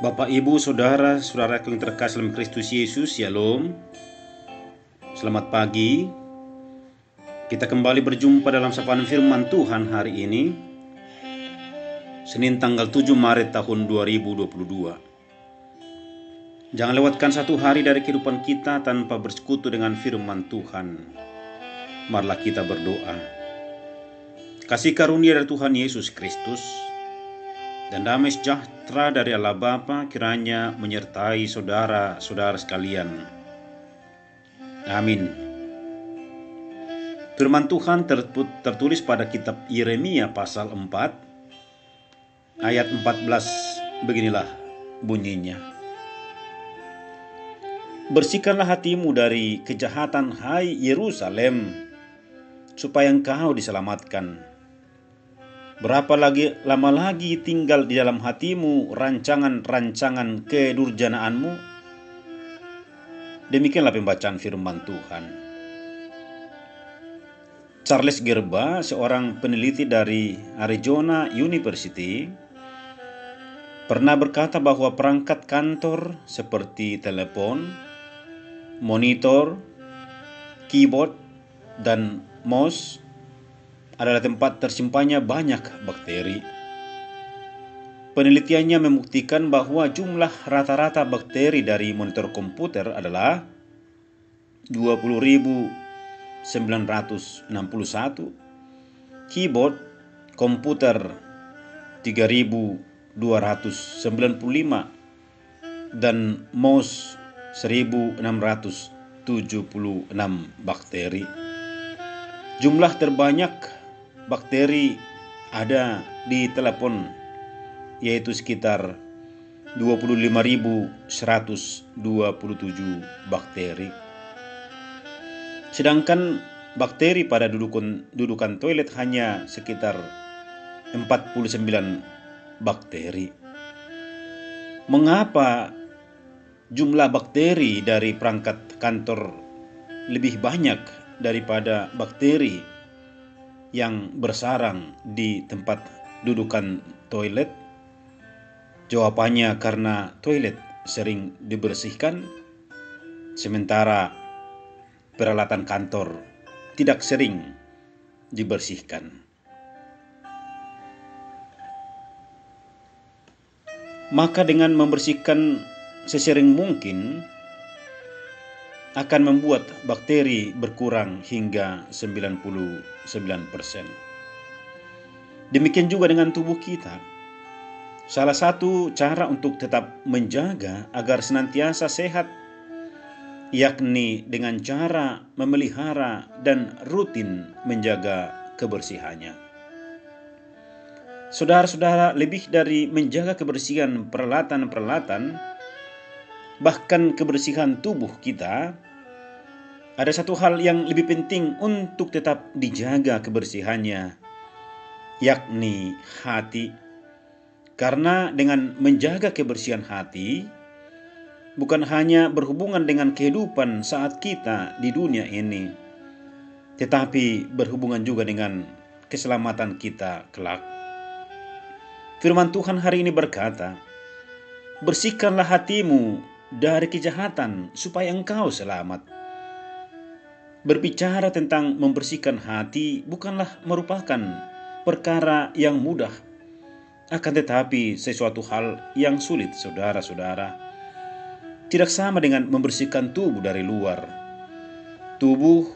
Bapak, Ibu, Saudara, saudara yang terkasih dalam Kristus Yesus, Shalom. Selamat pagi. Kita kembali berjumpa dalam sapaan firman Tuhan hari ini, Senin tanggal 7 Maret tahun 2022. Jangan lewatkan satu hari dari kehidupan kita tanpa bersekutu dengan firman Tuhan. Marilah kita berdoa. Kasih karunia dari Tuhan Yesus Kristus dan damai sejahtera dari Allah Bapa kiranya menyertai saudara-saudara sekalian. Amin. Firman Tuhan tertulis pada kitab Yeremia pasal 4 ayat 14. Beginilah bunyinya. Bersihkanlah hatimu dari kejahatan, hai Yerusalem, supaya engkau diselamatkan. Berapa lama lagi tinggal di dalam hatimu rancangan-rancangan kedurjanaanmu? Demikianlah pembacaan firman Tuhan. Charles Gerba, seorang peneliti dari Arizona University, pernah berkata bahwa perangkat kantor seperti telepon, monitor, keyboard, dan mouse adalah tempat tersimpannya banyak bakteri. Penelitiannya membuktikan bahwa jumlah rata-rata bakteri dari monitor komputer adalah 20.961, keyboard komputer 3.295, dan mouse 1.676 bakteri. Jumlah terbanyak bakteri ada di telepon, yaitu sekitar 25.127 bakteri. Sedangkan bakteri pada dudukan toilet hanya sekitar 49 bakteri. Mengapa jumlah bakteri dari perangkat kantor lebih banyak daripada bakteri yang bersarang di tempat dudukan toilet? Jawabannya karena toilet sering dibersihkan, sementara peralatan kantor tidak sering dibersihkan. Maka dengan membersihkan sesering mungkin akan membuat bakteri berkurang hingga 99%. Demikian juga dengan tubuh kita. Salah satu cara untuk tetap menjaga agar senantiasa sehat, yakni dengan cara memelihara dan rutin menjaga kebersihannya. Saudara-saudara, lebih dari menjaga kebersihan peralatan-peralatan, bahkan kebersihan tubuh kita, ada satu hal yang lebih penting untuk tetap dijaga kebersihannya, yakni hati. Karena dengan menjaga kebersihan hati, bukan hanya berhubungan dengan kehidupan saat kita di dunia ini, tetapi berhubungan juga dengan keselamatan kita kelak. Firman Tuhan hari ini berkata, bersihkanlah hatimu dari kejahatan supaya engkau selamat. Berbicara tentang membersihkan hati bukanlah merupakan perkara yang mudah, akan tetapi sesuatu hal yang sulit, saudara-saudara. Tidak sama dengan membersihkan tubuh dari luar. Tubuh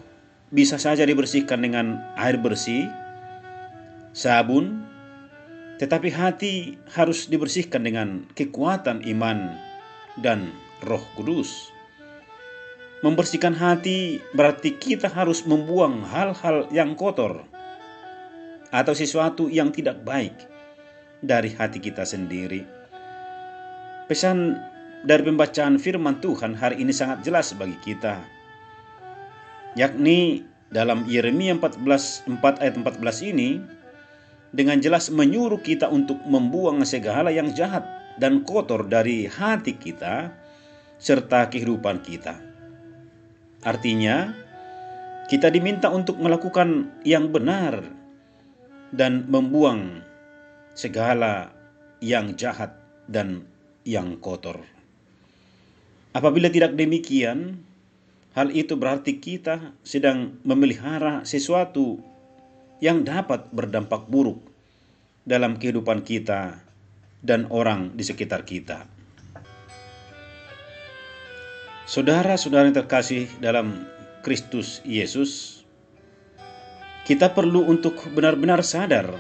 bisa saja dibersihkan dengan air bersih, sabun, tetapi hati harus dibersihkan dengan kekuatan iman dan Roh Kudus. Membersihkan hati berarti kita harus membuang hal-hal yang kotor atau sesuatu yang tidak baik dari hati kita sendiri. Pesan dari pembacaan firman Tuhan hari ini sangat jelas bagi kita, yakni dalam Yeremia 4 ayat 14 ini dengan jelas menyuruh kita untuk membuang segala yang jahat dan kotor dari hati kita serta kehidupan kita. Artinya, kita diminta untuk melakukan yang benar dan membuang segala yang jahat dan yang kotor. Apabila tidak demikian, hal itu berarti kita sedang memelihara sesuatu yang dapat berdampak buruk dalam kehidupan kita dan orang di sekitar kita. Saudara-saudara yang terkasih dalam Kristus Yesus, kita perlu untuk benar-benar sadar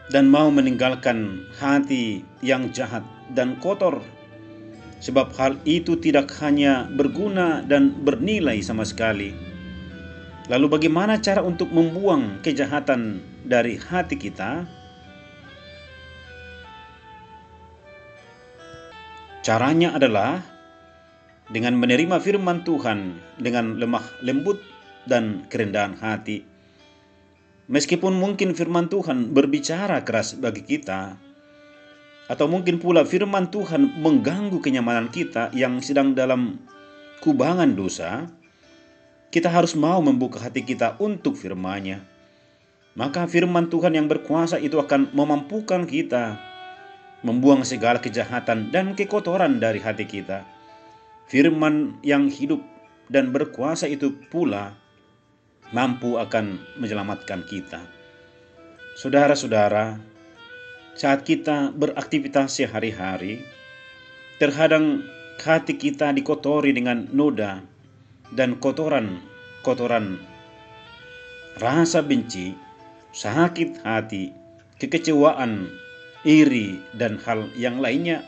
dan mau meninggalkan hati yang jahat dan kotor, sebab hal itu tidak hanya berguna dan bernilai sama sekali. Lalu bagaimana cara untuk membuang kejahatan dari hati kita? Caranya adalah dengan menerima firman Tuhan dengan lemah lembut dan kerendahan hati. Meskipun mungkin firman Tuhan berbicara keras bagi kita, atau mungkin pula firman Tuhan mengganggu kenyamanan kita yang sedang dalam kubangan dosa, kita harus mau membuka hati kita untuk firman-Nya. Maka firman Tuhan yang berkuasa itu akan memampukan kita membuang segala kejahatan dan kekotoran dari hati kita. Firman yang hidup dan berkuasa itu pula mampu akan menyelamatkan kita. Saudara-saudara, saat kita beraktivitas sehari-hari, terkadang hati kita dikotori dengan noda dan kotoran rasa benci, sakit hati, kekecewaan, iri, dan hal yang lainnya,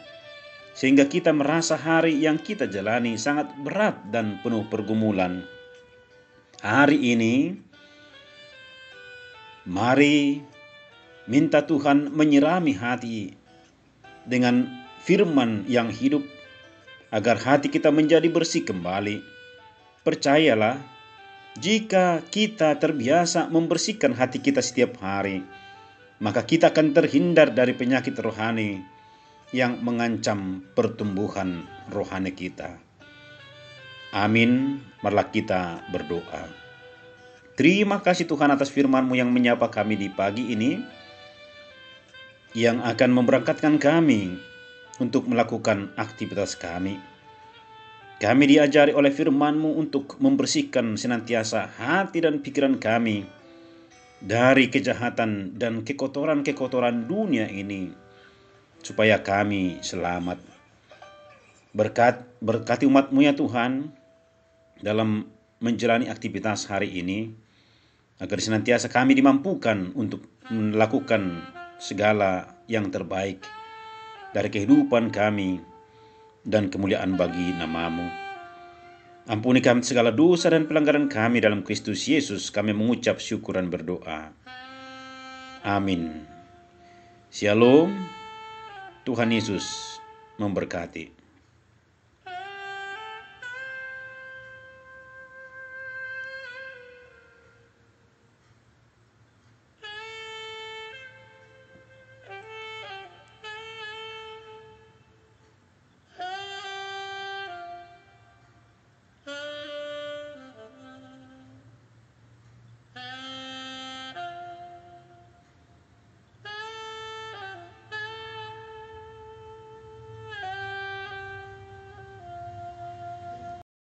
sehingga kita merasa hari yang kita jalani sangat berat dan penuh pergumulan. Hari ini, mari minta Tuhan menyirami hati dengan firman yang hidup, agar hati kita menjadi bersih kembali. Percayalah, jika kita terbiasa membersihkan hati kita setiap hari, maka kita akan terhindar dari penyakit rohani yang mengancam pertumbuhan rohani kita. Amin. Marilah kita berdoa. Terima kasih Tuhan atas firman-Mu yang menyapa kami di pagi ini, yang akan memberangkatkan kami untuk melakukan aktivitas kami. Kami diajari oleh firman-Mu untuk membersihkan senantiasa hati dan pikiran kami dari kejahatan dan kekotoran-kekotoran dunia ini, supaya kami selamat. Berkati umat-Mu ya Tuhan dalam menjalani aktivitas hari ini, agar senantiasa kami dimampukan untuk melakukan segala yang terbaik dari kehidupan kami dan kemuliaan bagi nama-Mu. Ampuni kami segala dosa dan pelanggaran kami dalam Kristus Yesus. Kami mengucap syukur dan berdoa. Amin. Shalom. Tuhan Yesus memberkati.